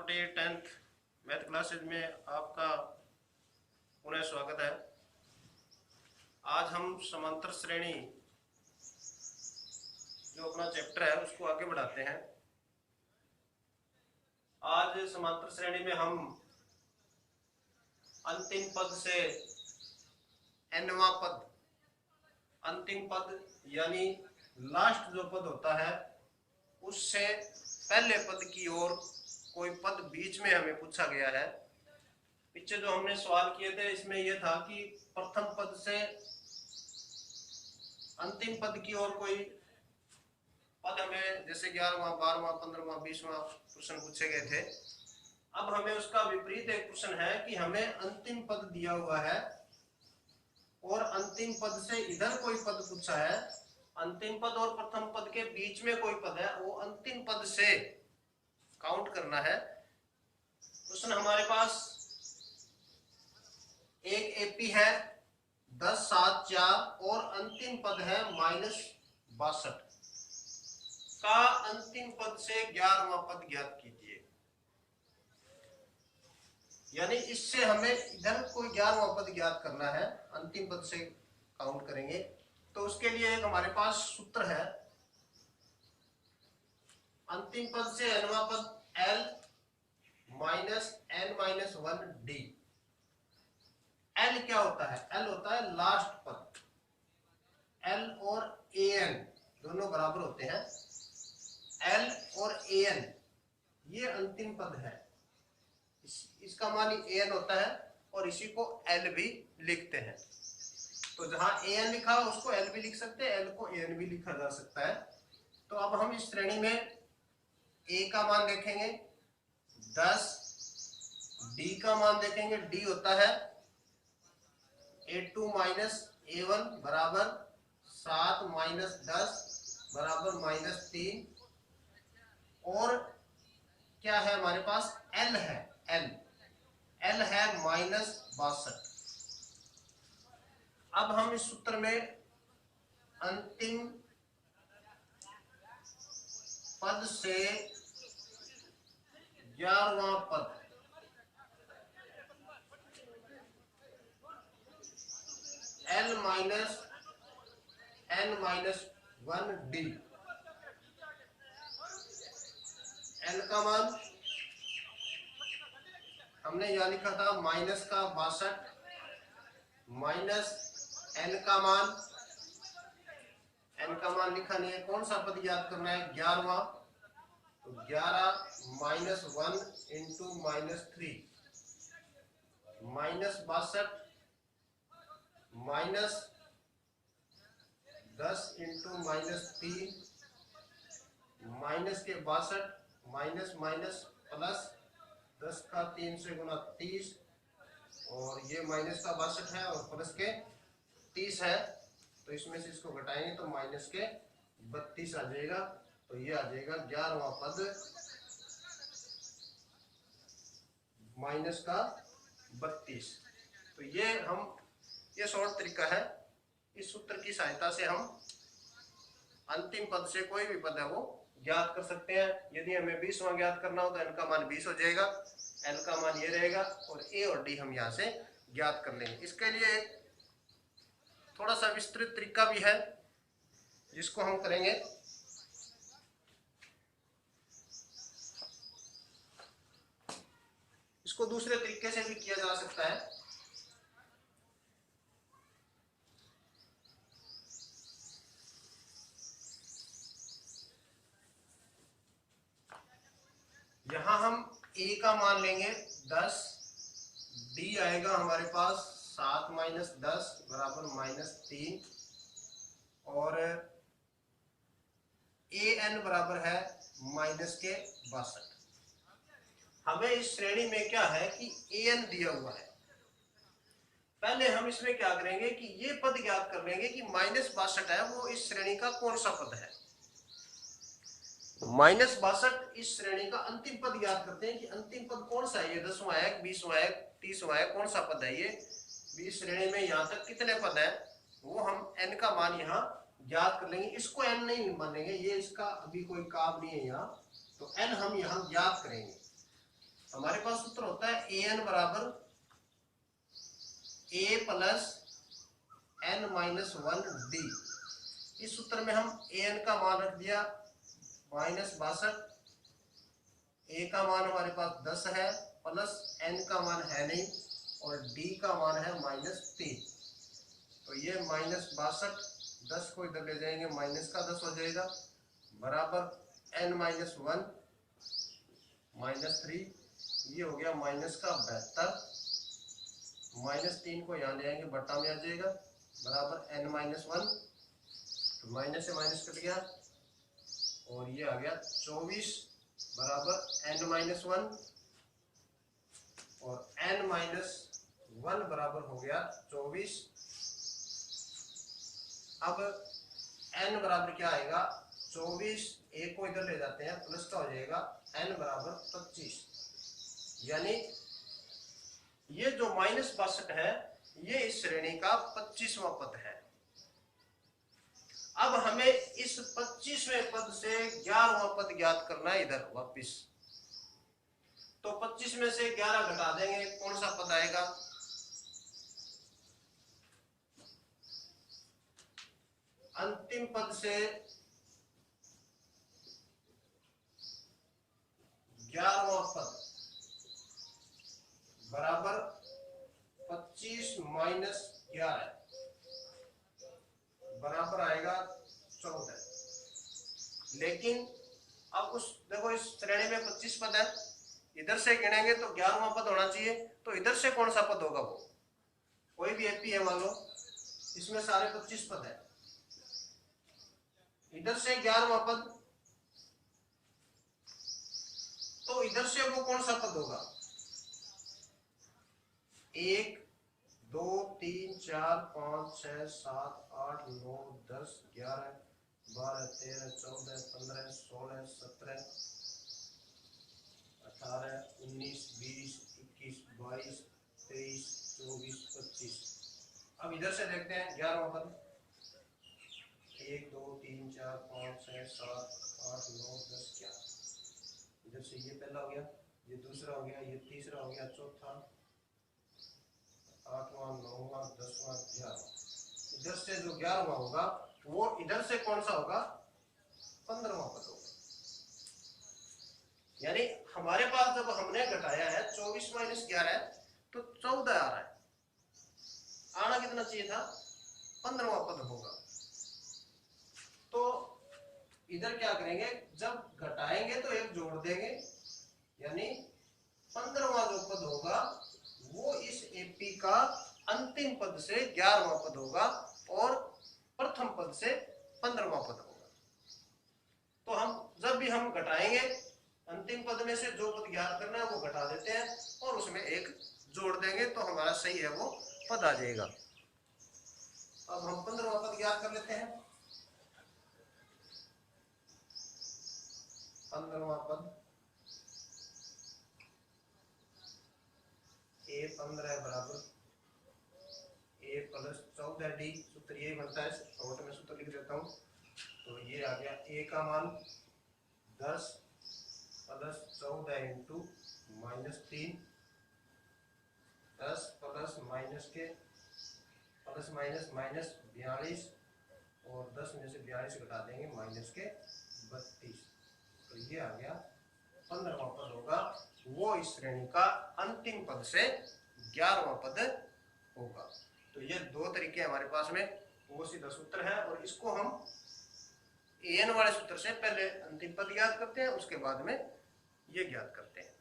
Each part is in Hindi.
हमारे 10th मैथ क्लासेज में आपका पुनः स्वागत है। आज हम समांतर श्रेणी जो अपना चैप्टर है उसको आगे बढ़ाते हैं। आज समांतर श्रेणी में हम अंतिम पद से nवां पद, अंतिम पद यानी लास्ट जो पद होता है उससे पहले पद की ओर कोई पद बीच में हमें पूछा गया है। पीछे जो हमने सवाल किए थे इसमें यह था कि प्रथम पद से अंतिम पद की ओर कोई पद हमें जैसे 11वां, 12वां, 15वां, 20वां प्रश्न पूछे गए थे। अब हमें उसका विपरीत एक प्रश्न है कि हमें अंतिम पद दिया हुआ है और अंतिम पद से इधर कोई पद पूछा है। अंतिम पद और प्रथम पद के बीच में कोई पद है, वो अंतिम पद से काउंट करना है। प्रश्न हमारे पास एक एपी है 10, 7, 4 और अंतिम पद है -62 का अंतिम पद से 11वां पद ज्ञात कीजिए। यानी इससे हमें इधर कोई 11वां पद ज्ञात करना है, अंतिम पद से काउंट करेंगे। तो उसके लिए एक हमारे पास सूत्र है, अंतिम पद से nवां पद L minus n-1 D। L क्या होता है? L होता है लास्ट पद। L और an दोनों बराबर होते हैं। L और an ये अंतिम पद है, इसका मान an होता है और इसी को L भी लिखते हैं। तो जहां an लिखा हो उसको L भी लिख सकते हैं, L को an भी लिखा जा सकता है। तो अब हम इस श्रेणी में a का मान देखेंगे 10, d का मान देखेंगे, d होता है a2 माइनस a1 बराबर 7 माइनस 10 बराबर -3 और क्या है हमारे पास L है, L है -62। अब हम इस सूत्र में अंतिम पद से 11वां पद L minus n-1 D, L का मान हमने यहां लिखा था -62 माइनस n का मान लिखा नहीं है। कौन सा पद याद करना है? 11वां। तो 11 -1 इंटू -3 -62 माइनस 10 इंटू -3 माइनस के 62 माइनस माइनस प्लस 10 का 3 से गुना 30 और ये माइनस का 62 है और प्लस के 30 है। तो इसमें से इसको घटाएंगे तो माइनस के 32 आ जाएगा। तो ये आ जाएगा 11वां पद माइनस का 32। तो ये शॉर्ट तरीका है। इस सूत्र की सहायता से हम अंतिम पद से कोई भी पद है वो ज्ञात कर सकते हैं। यदि हमें 20वां ज्ञात करना हो तो n का मान 20 हो जाएगा, L का मान ये रहेगा और a और d हम यहाँ से ज्ञात कर लेंगे। इसके लिए एक थोड़ा सा विस्तृत तरीका भी है जिसको हम करेंगे। इसको दूसरे तरीके से भी किया जा सकता है। यहां हम a का मान लेंगे 10, d आएगा हमारे पास 7 माइनस 10 बराबर -3 और an बराबर है -62। हमें इस श्रेणी में क्या है कि an दिया हुआ है। पहले हम इसमें क्या करेंगे कि ये पद ज्ञात कर लेंगे कि -62 है वो इस श्रेणी का कौन सा पद है। -62 इस श्रेणी का अंतिम पद ज्ञात करते हैं कि अंतिम पद कौन सा है। ये 10वां है, 20वां है, 30वां है, कौन सा पद है ये। 20 श्रेणी में यहाँ तक कितने पद है वो हम n का मान यहाँ ज्ञात कर लेंगे। इसको n नहीं मानेंगे, ये इसका अभी कोई काम नहीं है यहाँ। तो n हम यहाँ ज्ञात करेंगे। हमारे पास सूत्र होता है ए एन बराबर A plus N minus one D. इस सूत्र में हम ए एन का मान रख दिया -62, ए का मान हमारे पास 10 है, प्लस एन का मान है नहीं और डी का मान है -3। तो ये -62, 10 को इधर ले जाएंगे माइनस का 10 हो जाएगा, बराबर एन माइनस वन -3, ये हो गया माइनस का 72, -3 को यहाँ ले आएंगे बट्टा में आ जाएगा, बराबर एन माइनस वन, तो माइनस से माइनस कट गया और ये आ गया 24 बराबर एन माइनस वन, और एन माइनस वन बराबर हो गया 24। अब एन बराबर क्या आएगा 24, एक को इधर ले जाते हैं प्लस का हो जाएगा एन बराबर 25, यानी ये जो -62 है ये इस श्रेणी का 25वां पद है। अब हमें इस 25वें पद से 11वां पद ज्ञात करना है इधर वापिस। तो 25 में से 11 घटा देंगे, कौन सा पद आएगा? अंतिम पद से 11वां पद बराबर 25 माइनस 11 बराबर आएगा 14। लेकिन अब उस देखो इस श्रेणी में 25 पद है, इधर से गिनेंगे तो 11वां पद होना चाहिए, तो इधर से कौन सा पद होगा? वो कोई भी एपी है मान लो, इसमें सारे 25 पद है, इधर से 11वां पद, तो इधर से वो कौन सा पद होगा? 1 2 3 4 5 6 7 8 9 10 11 12 13 14 15 16 17 18 19 20 21 22 23 24 25। अब इधर से देखते हैं 11वां पद, 1 2 3 4 5 6 7 8 9 10 11। इधर से ये पहला हो गया, ये दूसरा हो गया, ये तीसरा हो गया, चौथा, 8वां 9वां 10वां 11वां। इधर से जो 11वां होगा वो इधर से कौन सा होगा? 15वां पद होगा। यानी हमारे पास जब हमने घटाया है 24 माइनस 11 तो 14 आ रहा है, आना कितना चाहिए था? 15वां पद होगा। तो इधर क्या करेंगे, जब घटाएंगे तो एक जोड़ देंगे, यानी 15वां जो पद होगा वो इस एपी का अंतिम पद से 11वां पद होगा और प्रथम पद से 15वां पद होगा। तो हम जब भी हम घटाएंगे अंतिम पद में से जो पद ज्ञात करना है वो घटा देते हैं और उसमें एक जोड़ देंगे तो हमारा सही है वो पद आ जाएगा। अब हम 15वां पद ज्ञात कर लेते हैं। 15वां पद A15 बराबर A प्लस 14D, सूत्र यही बनता है, शॉर्ट में सूत्र लिख देता हूँ। तो ये आ गया A का मान 10 प्लस 14 इंटू -3, 10 प्लस माइनस के प्लस माइनस माइनस 42 और 10 में से 42 घटा देंगे माइनस के 32। तो ये आ गया 15वां पद होगा, वो इस श्रेणी का अंतिम पद से 11वां पद होगा। तो ये दो तरीके हमारे पास में, वो सीधा सूत्र है और इसको हम एन वाले सूत्र से पहले अंतिम पद ज्ञात करते हैं, उसके बाद में ये ज्ञात करते हैं।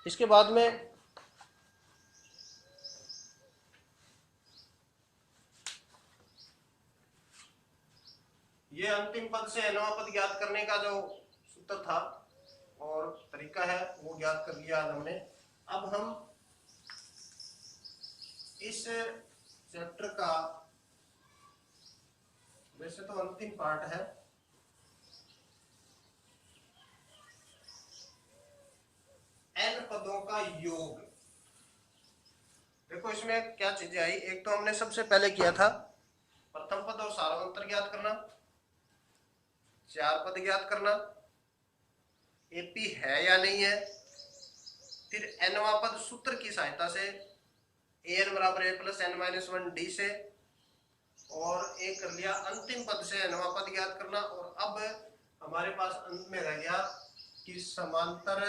इसके बाद में ये अंतिम पद से nवां पद ज्ञात करने का जो सूत्र था और तरीका है वो ज्ञात कर लिया आज हमने। अब हम इस चैप्टर का वैसे तो अंतिम पार्ट है, n पदों का योग। देखो इसमें क्या चीजें आई, एक तो हमने सबसे पहले किया था प्रथम पद और सारांतर ज्ञात करना, 4 पद ज्ञात करना, एपी है या नहीं है। फिर एनवा पद सूत्र की सहायता से एन बराबर A plus N minus one D से, और एक कर लिया अंतिम पद से एनवा पद ज्ञात करना। और अब हमारे पास अंत में रह गया कि समांतर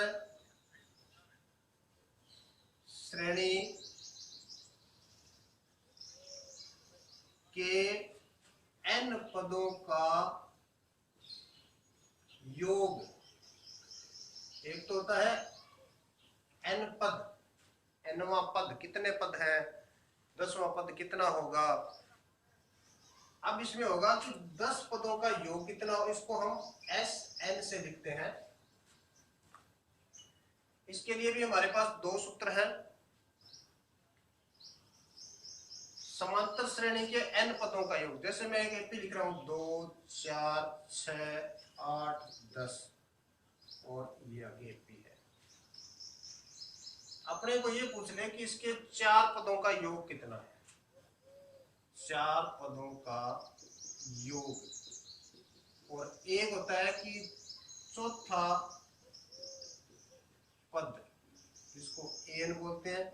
श्रेणी के एन पदों का योग। एक तो होता है एन पद, एनवा पद कितने पद है, 10वां पद कितना होगा। अब इसमें होगा कि 10 पदों का योग कितना हो, इसको हम एस एन से लिखते हैं। इसके लिए भी हमारे पास दो सूत्र हैं। समांतर श्रेणी के एन पदों का योग, जैसे मैं एक एपी लिख रहा हूं 2 4 6 8 10 और ये आगे एपी है। अपने को ये पूछ ले कि इसके 4 पदों का योग कितना है, 4 पदों का योग। और एक होता है कि चौथा पद, जिसको एन बोलते हैं,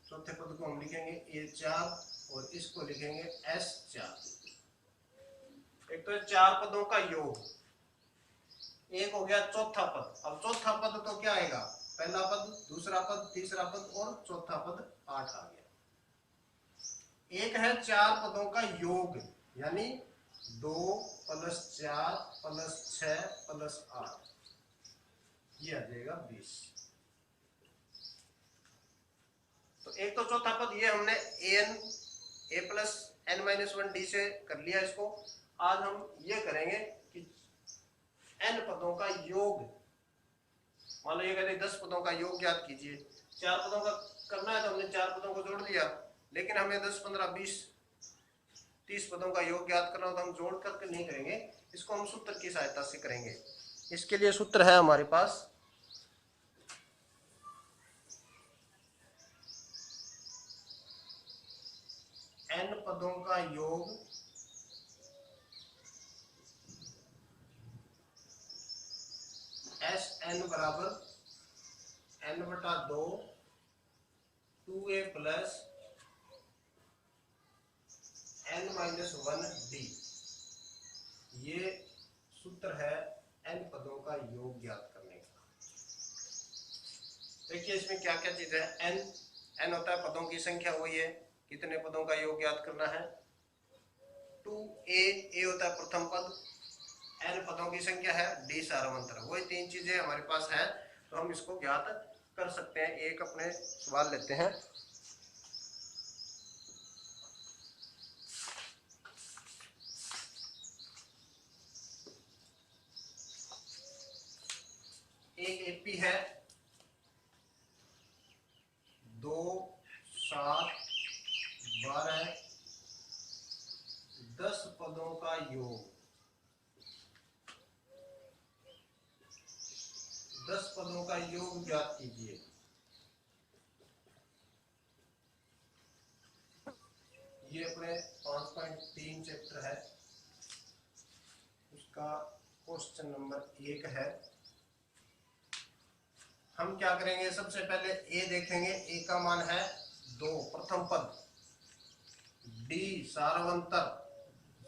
चौथे पद को हम लिखेंगे ए4 और इसको लिखेंगे S4। एक तो 4 पदों का योग, एक हो गया चौथा पद। अब चौथा पद तो क्या आएगा, पहला पद, दूसरा पद, तीसरा पद और चौथा पद 8 आ गया। एक है 4 पदों का योग, यानी 2 + 4 + 6 + 8, ये आ जाएगा 20। तो एक तो चौथा पद ये हमने A plus N minus one D से कर लिया। इसको आज हम ये करेंगे कि एन पदों का योग, मान लो ये कहते 10 पदों का योग ज्ञात कीजिए। 4 पदों का करना है तो हमने 4 पदों को जोड़ दिया, लेकिन हमें 10 15 20 30 पदों का योग ज्ञात करना हो तो हम जोड़ करके नहीं करेंगे, इसको हम सूत्र की सहायता से करेंगे। इसके लिए सूत्र है हमारे पास एन पदों का योग एस एन बराबर n/2 2a plus n minus 1 D. ये सूत्र है एन पदों का योग ज्ञात करने का। देखिए इसमें क्या क्या चीज है। एन होता है पदों की संख्या, वही है कितने पदों का योग ज्ञात करना है। 2a, ए होता है प्रथम पद, एन पदों की संख्या है, डी सारवंतर, वही 3 चीजें हमारे पास है। तो हम इसको ज्ञात कर सकते हैं। एक अपने सवाल लेते हैं। एक एपी है 2 7 12 10 पदों का योग, 10 पदों का योग ज्ञात कीजिए। ये अपने 5.3 चैप्टर है, उसका क्वेश्चन नंबर 1 है। हम क्या करेंगे, सबसे पहले ए देखेंगे। ए का मान है 2 प्रथम पद, डी सारवंतर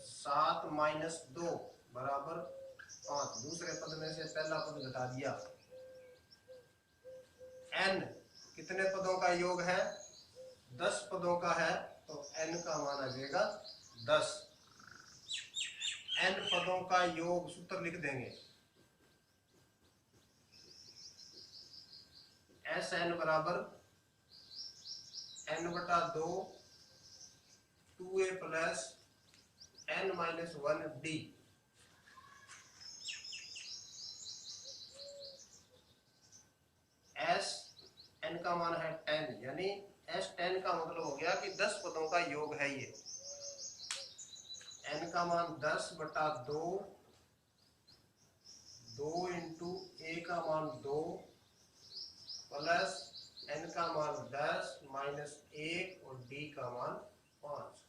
7 माइनस 2 बराबर 5, दूसरे पद में से पहला पद घटा दिया। एन कितने पदों का योग है, 10 पदों का है, तो एन का मान आ जाएगा 10। एन पदों का योग सूत्र लिख देंगे, एस एन बराबर n/2 2a plus n minus 1 d. S n का मान है 10, यानी एस 10 का मतलब हो गया कि 10 पदों का योग है ये। एन का मान 10/2, 2 इंटू ए का मान 2 प्लस एन का मान 10 माइनस 1 और डी का मान 5।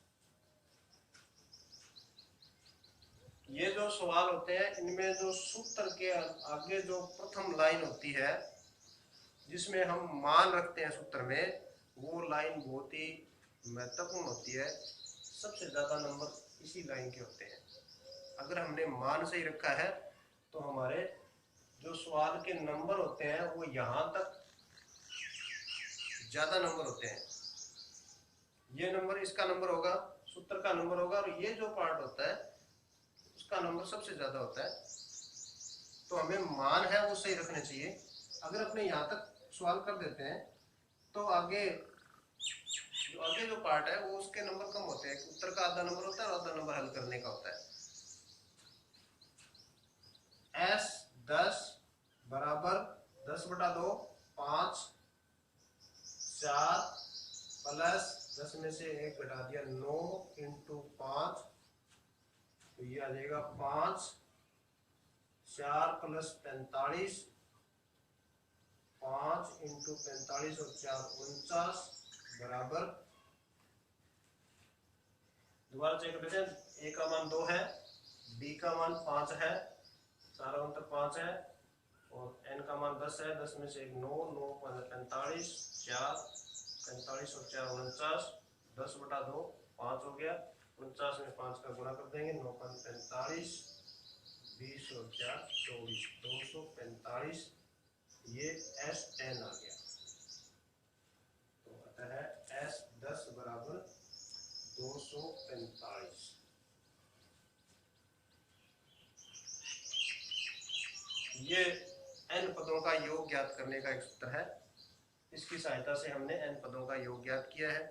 ये जो जो सवाल होते हैं इनमें जो सूत्र के आगे जो प्रथम लाइन होती है जिसमें हम मान रखते हैं सूत्र में, वो लाइन बहुत ही महत्वपूर्ण होती है। सबसे ज्यादा नंबर इसी लाइन के होते हैं। अगर हमने मान सही रखा है तो हमारे जो सवाल के नंबर होते हैं वो यहाँ तक ज्यादा नंबर होते हैं। ये नंबर इसका नंबर होगा, सूत्र का नंबर होगा, और ये जो पार्ट होता है उसका नंबर सबसे ज्यादा होता है। तो हमें मान है वो सही रखने चाहिए। अगर अपने यहाँ तक सवाल कर देते हैं तो आगे जो पार्ट है वो उसके नंबर कम होते हैं। उत्तर का आधा नंबर होता है और आधा नंबर हल करने का होता है। S 10 बराबर 10/2 5 4 प्लस 10 में से 1 घटा दिया 9 इंटू 5, तो ये आ जाएगा 5 4 प्लस 45, 5 इंटू 45 और 4 49 बराबर, दोबारा चेक करते हैं। ए का मान 2 है, बी का मान 5 है, सारा अंतर 5 है, और एन का मान 10 है। 10 में से 1 9, 9 45, 4 45 और 4 49, 10/2 5 हो गया। 49 में 5 का गुणा कर देंगे, 9 45, 20 और 4 24, 245। ये एस एन आ गया। तो आता है एस 10 बराबर 245। ये एन पदों का योग ज्ञात करने का एक सूत्र है। इसकी सहायता से हमने एन पदों का योग ज्ञात किया है।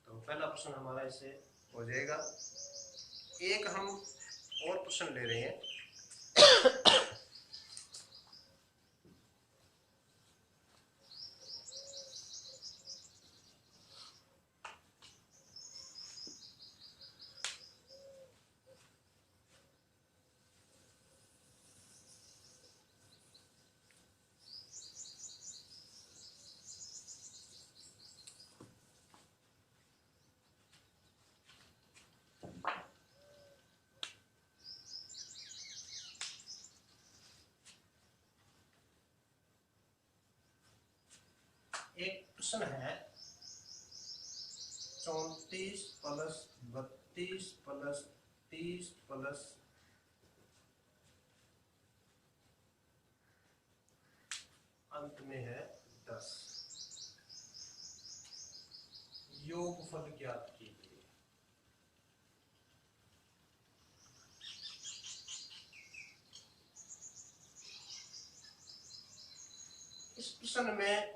तो पहला प्रश्न हमारा इससे हो जाएगा। एक हम और प्रश्न ले रहे हैं। एक प्रश्न है 34 प्लस 32 प्लस 30 प्लस अंत में है 10, योगफल ज्ञात कीजिए। इस प्रश्न में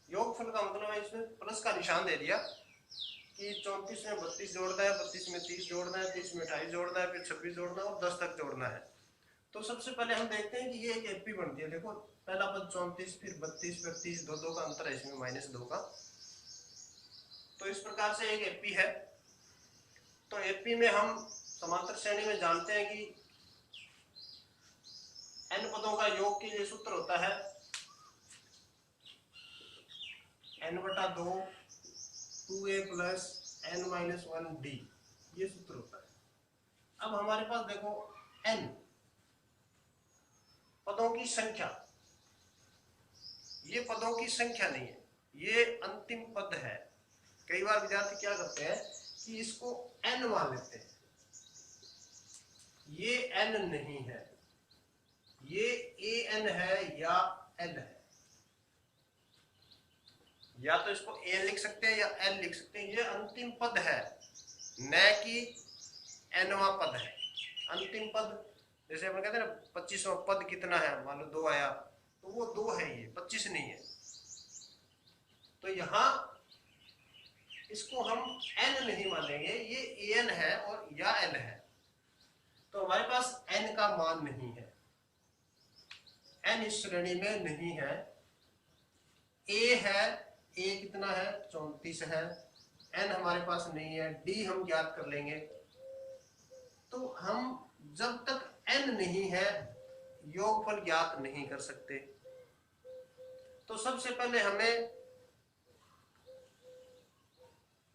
योगफल का मतलब है, इसमें प्लस का निशान दे दिया कि 34 में 32 जोड़ना है, 32 में 30 जोड़ना है, 30 में 28 जोड़ना है, फिर 26 जोड़ना है और 10 तक जोड़ना है। तो सबसे पहले हम देखते हैं कि ये एक एपी बनती है। देखो पहला पद 34, फिर 32, फिर 30, 2 का अंतर है इसमें -2 का। तो इस प्रकार से एक एपी है। तो एपी में हम समांतर श्रेणी में जानते हैं कि एन पदों का योग के लिए सूत्र होता है n/2 2a प्लस n-1d, ये सूत्र होता है। अब हमारे पास देखो n पदों की संख्या, ये पदों की संख्या नहीं है, ये अंतिम पद है। कई बार विद्यार्थी क्या करते हैं कि इसको n मान लेते हैं। ये n नहीं है, ये an है या l है। या तो इसको a लिख सकते हैं या l लिख सकते हैं। ये अंतिम पद है, न कि nवां पद है। अंतिम पद जैसे अपन कहते हैं ना 25वां पद कितना है, मान लो 2 आया, तो वो 2 है, ये 25 नहीं है। तो यहां इसको हम n नहीं मानेंगे, ये an है और या l है। तो हमारे पास n का मान नहीं है, n इस श्रेणी में नहीं है। a है, a कितना है 34 है, n हमारे पास नहीं है, d हम ज्ञात कर लेंगे। तो हम जब तक n नहीं है योगफल ज्ञात नहीं कर सकते। तो सबसे पहले हमें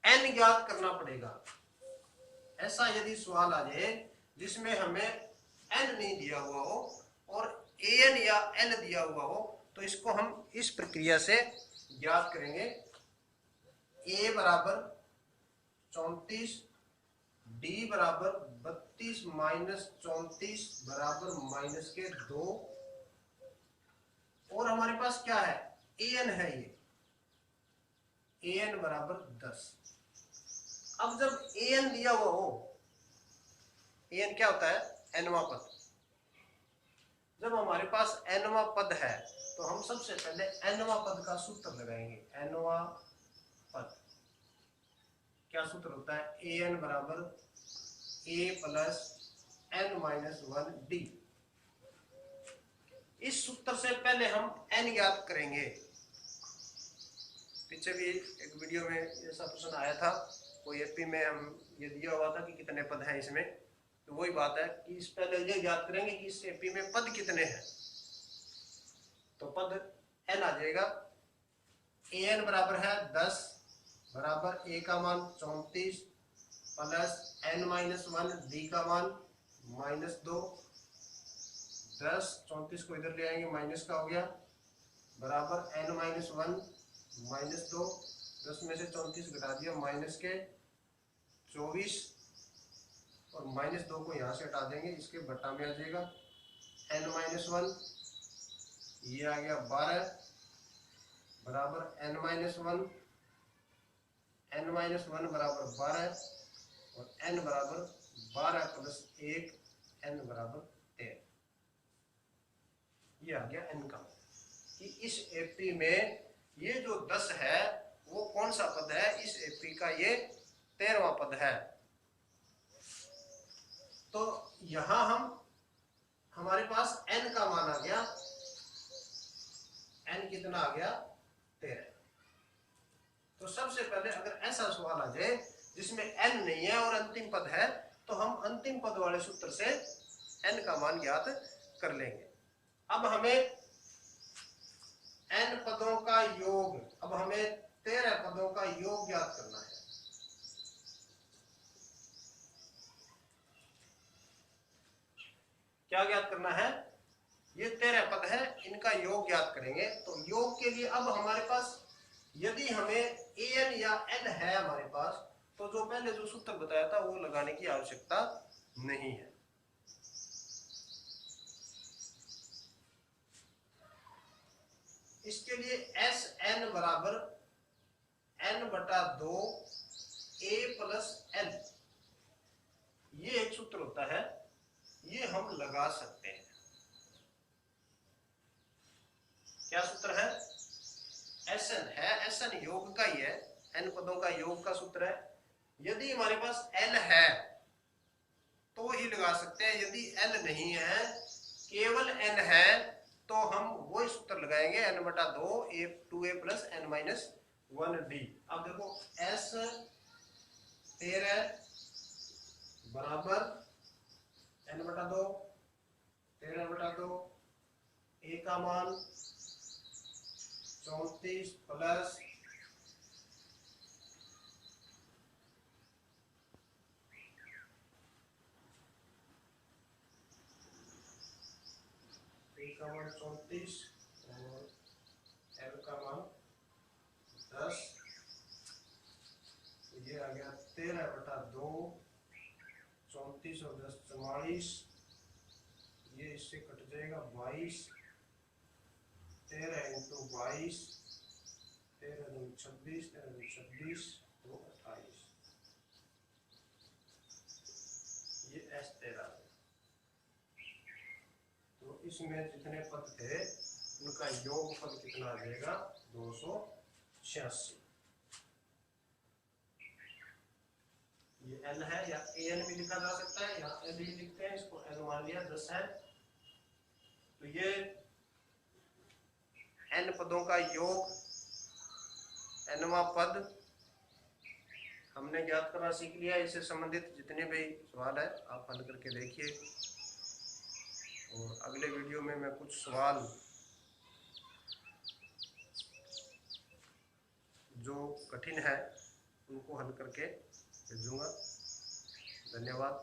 n ज्ञात करना पड़ेगा। ऐसा यदि सवाल आ जाए जिसमें हमें n नहीं दिया हुआ हो और an या l दिया हुआ हो, तो इसको हम इस प्रक्रिया से ज्ञात करेंगे। a बराबर 34, d बराबर 32 माइनस 34 बराबर माइनस के 2, और हमारे पास क्या है, an है, ये an बराबर 10। अब जब an दिया हुआ हो, an क्या होता है, nवां पद। जब हमारे पास nवां पद है तो हम सबसे पहले nवां पद का सूत्र लगाएंगे। nवां पद क्या सूत्र होता है, an बराबर a plus n minus 1 d। इस सूत्र से पहले हम n ज्ञात करेंगे। पीछे भी एक वीडियो में ऐसा प्रश्न आया था, कोई एपी में हम ये दिया हुआ था कि कितने पद हैं इसमें, तो वही बात है कि इस पहले ये ज्ञात करेंगे कि इस एपी में पद कितने हैं। तो पद n आ जाएगा, an बराबर है 10 बराबर a का मान 34 प्लस n माइनस 1 d का मान माइनस 2। 10 34 को इधर ले आएंगे, माइनस का हो गया, बराबर n माइनस 1 माइनस 2। 10 में से 34 घटा दिया, माइनस के 24, और माइनस 2 को यहाँ से हटा देंगे, इसके बट्टा में आ जाएगा n माइनस 1, ये आ गया 12 बराबर n माइनस 1, n माइनस 1 बराबर 12 और n बराबर 12 प्लस 1, n बराबर 13। ये आ गया n का कि इस एपी में ये जो 10 है वो कौन सा पद है, इस एपी का ये 13वां पद है। तो यहां हमारे पास n का मान आ गया, n कितना आ गया, 13। तो सबसे पहले अगर ऐसा सवाल आ जाए जिसमें n नहीं है और अंतिम पद है, तो हम अंतिम पद वाले सूत्र से n का मान ज्ञात कर लेंगे। अब हमें n पदों का योग, अब हमें 13 पदों का योग ज्ञात करना है। क्या ज्ञात करना है, ये 13 पद है, इनका योग ज्ञात करेंगे। तो योग के लिए अब हमारे पास यदि हमें an या n है हमारे पास, तो जो पहले जो सूत्र बताया था वो लगाने की आवश्यकता नहीं है। इसके लिए Sn बराबर n बटा 2 a प्लस n, ये एक सूत्र होता है, ये हम लगा सकते हैं। क्या सूत्र है, Sn है, Sn योग का ही है, n पदों का योग का सूत्र है। यदि हमारे पास l है तो ही लगा सकते हैं, यदि l नहीं है, केवल n है, तो हम वही सूत्र लगाएंगे, n बटा 2 2a plus n minus 1 d। अब देखो s 13 बराबर n बटा 2, 13 बटा 2, a का मान 34 प्लस का मान 34 और l का मान 10, ये आ गया 13 बटा 2, 34 और 10 44, ये इससे कट जाएगा 22, 13 इंटू 22, 13 दूनी 26, 13 दूनी 26, तो 28, ये S13। तो इसमें जितने पद थे उनका योग पद कितना आ जाएगा, 286। ये n है, या an भी लिखा जा सकता है, या n भी लिखते हैं, इसको n मान लिया, 10 है। तो ये n पदों का योग, nवां पद हमने ज्ञात करना सीख लिया। इससे संबंधित जितने भी सवाल है आप हल करके देखिए, और अगले वीडियो में मैं कुछ सवाल जो कठिन है उनको हल करके भेजूंगा। धन्यवाद।